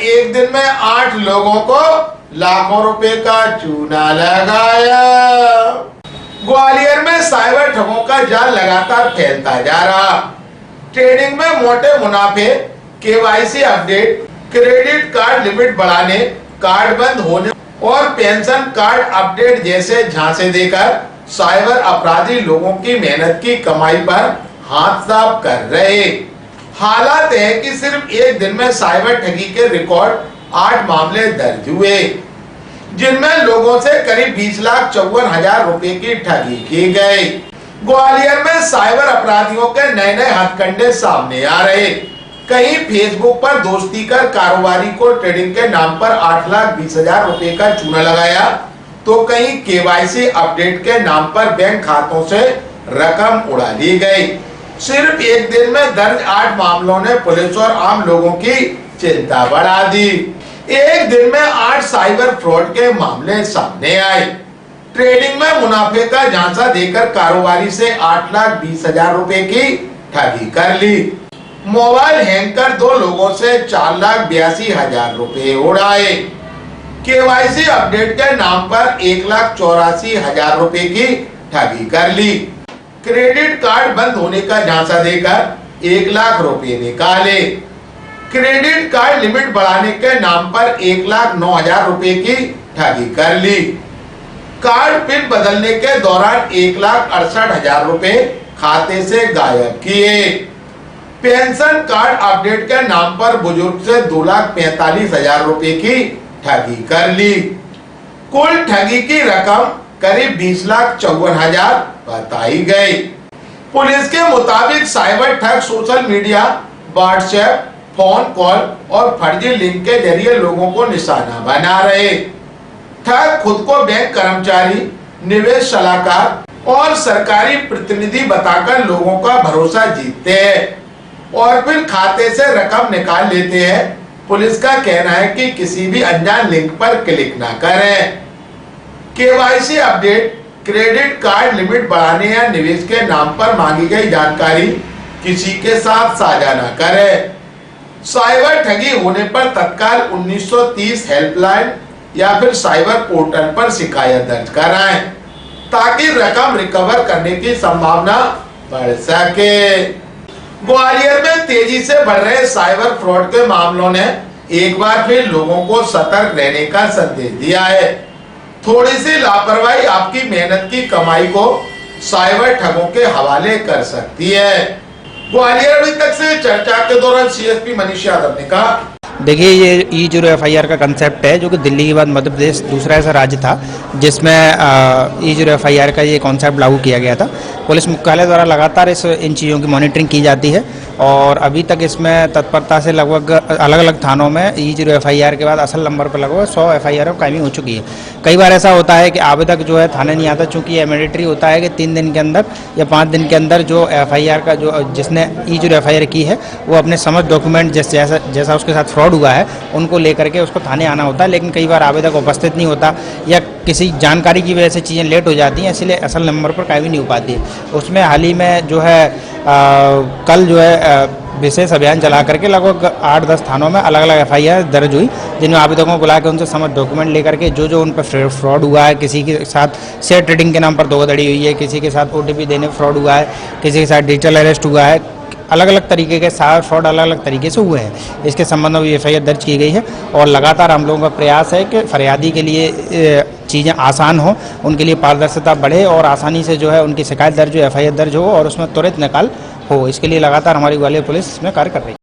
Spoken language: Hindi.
एक दिन में 8 लोगों को लाखों रुपए का चूना लगाया। ग्वालियर में साइबर ठगों का जाल लगातार फैलता जा रहा। ट्रेडिंग में मोटे मुनाफे, KYC update, credit card limit बढ़ाने, कार्ड बंद होने और पेंशन कार्ड अपडेट जैसे झांसे देकर साइबर अपराधी लोगों की मेहनत की कमाई पर हाथ साफ कर रहे। हालात है कि सिर्फ एक दिन में साइबर ठगी के रिकॉर्ड 8 मामले दर्ज हुए, जिनमें लोगों से करीब 20,54,000 रुपए की ठगी की गई। ग्वालियर में साइबर अपराधियों के नए नए हथकंडे सामने आ रहे। कहीं फेसबुक पर दोस्ती कर कारोबारी को ट्रेडिंग के नाम पर 8,20,000 रुपए का चूना लगाया, तो कहीं केवाईसी अपडेट के नाम पर बैंक खातों से रकम उड़ा ली गई। सिर्फ एक दिन में दर्ज 8 मामलों ने पुलिस और आम लोगों की चिंता बढ़ा दी। एक दिन में 8 साइबर फ्रॉड के मामले सामने आए। ट्रेडिंग में मुनाफे का झांसा देकर कारोबारी से 8,20,000 रुपए की ठगी कर ली। मोबाइल हैंग कर 2 लोगों से 4,82,000 रुपए उड़ाए। केवाईसी अपडेट के नाम पर 1,84,000 रुपए की ठगी कर ली। क्रेडिट कार्ड बंद होने का झांसा देकर 1 लाख रुपए निकाले। क्रेडिट कार्ड लिमिट बढ़ाने के नाम पर 1,09,000 रुपए की ठगी कर ली। कार्ड पिन बदलने के दौरान 1,68,000 रुपए खाते से गायब किए। पेंशन कार्ड अपडेट के नाम पर बुजुर्ग से 2,45,000 रुपए की ठगी कर ली। कुल ठगी की रकम करीब 20,54,000 बताई गई। पुलिस के मुताबिक साइबर ठग social media, WhatsApp, phone call और फर्जी लिंक के जरिए लोगों को निशाना बना रहे। ठग खुद को बैंक कर्मचारी, निवेश सलाहकार और सरकारी प्रतिनिधि बताकर लोगों का भरोसा जीतते हैं और फिर खाते से रकम निकाल लेते हैं। पुलिस का कहना है कि किसी भी अनजान लिंक पर क्लिक ना करें। KYC update, credit card limit बढ़ाने या निवेश के नाम पर मांगी गई जानकारी किसी के साथ साझा न करें। साइबर ठगी होने पर तत्काल 1930 हेल्पलाइन या फिर साइबर पोर्टल पर शिकायत दर्ज कराएं, ताकि रकम रिकवर करने की संभावना बढ़ सके। ग्वालियर में तेजी से बढ़ रहे साइबर फ्रॉड के मामलों ने एक बार फिर लोगों को सतर्क रहने का संदेश दिया है। थोड़ी सी लापरवाही आपकी मेहनत की कमाई को साइबर ठगों के हवाले कर सकती है। ग्वालियर अभी तक से चर्चा के दौरान सीएसपी मनीष यादव ने कहा, देखिए, ये E0FIR का कंसेप्ट है जो कि दिल्ली के बाद मध्य प्रदेश दूसरा ऐसा राज्य था जिसमें E0FIR का ये कॉन्सेप्ट लागू किया गया था। पुलिस मुख्यालय द्वारा लगातार इन चीज़ों की मॉनिटरिंग की जाती है और अभी तक इसमें तत्परता से लगभग अलग अलग थानों में E0FIR के बाद असल नंबर पर लगभग 100 FIR कायमी हो चुकी है। कई बार ऐसा होता है कि आवेदक जो है थाने नहीं आता, चूँकि ये मैंडेटरी होता है कि 3 दिन के अंदर या 5 दिन के अंदर जो FIR का जो जिसने E0FIR की है वो अपने समस्त डॉक्यूमेंट जैसा उसके साथ फ्रॉड हुआ है उनको लेकर के उसको थाने आना होता है। लेकिन कई बार आवेदक उपस्थित नहीं होता या किसी जानकारी की वजह से चीज़ें लेट हो जाती हैं, इसलिए असल नंबर पर कायमी नहीं हो पाती है। उसमें हाल ही में जो है कल जो है विशेष अभियान चला करके लगभग 8-10 थानों में अलग अलग FIR दर्ज हुई, जिनमें आवेदकों को बुला के उनसे समस्त डॉक्यूमेंट लेकर के जो उन पर फ्रॉड हुआ है, किसी के साथ शेयर ट्रेडिंग के नाम पर धोखाधड़ी हुई है, किसी के साथ OTP देने फ्रॉड हुआ है, किसी के साथ डिजिटल अरेस्ट हुआ है, अलग अलग तरीके के सारे फ्रॉड अलग अलग तरीके से हुए हैं। इसके संबंध में FIR दर्ज की गई है और लगातार हम लोगों का प्रयास है कि फरियादी के लिए चीज़ें आसान हो, उनके लिए पारदर्शिता बढ़े और आसानी से जो है उनकी शिकायत दर्ज हो, FIR दर्ज हो और उसमें त्वरित निकाल हो। इसके लिए लगातार हमारी ग्वालियर पुलिस इसमें कार्य कर रही है।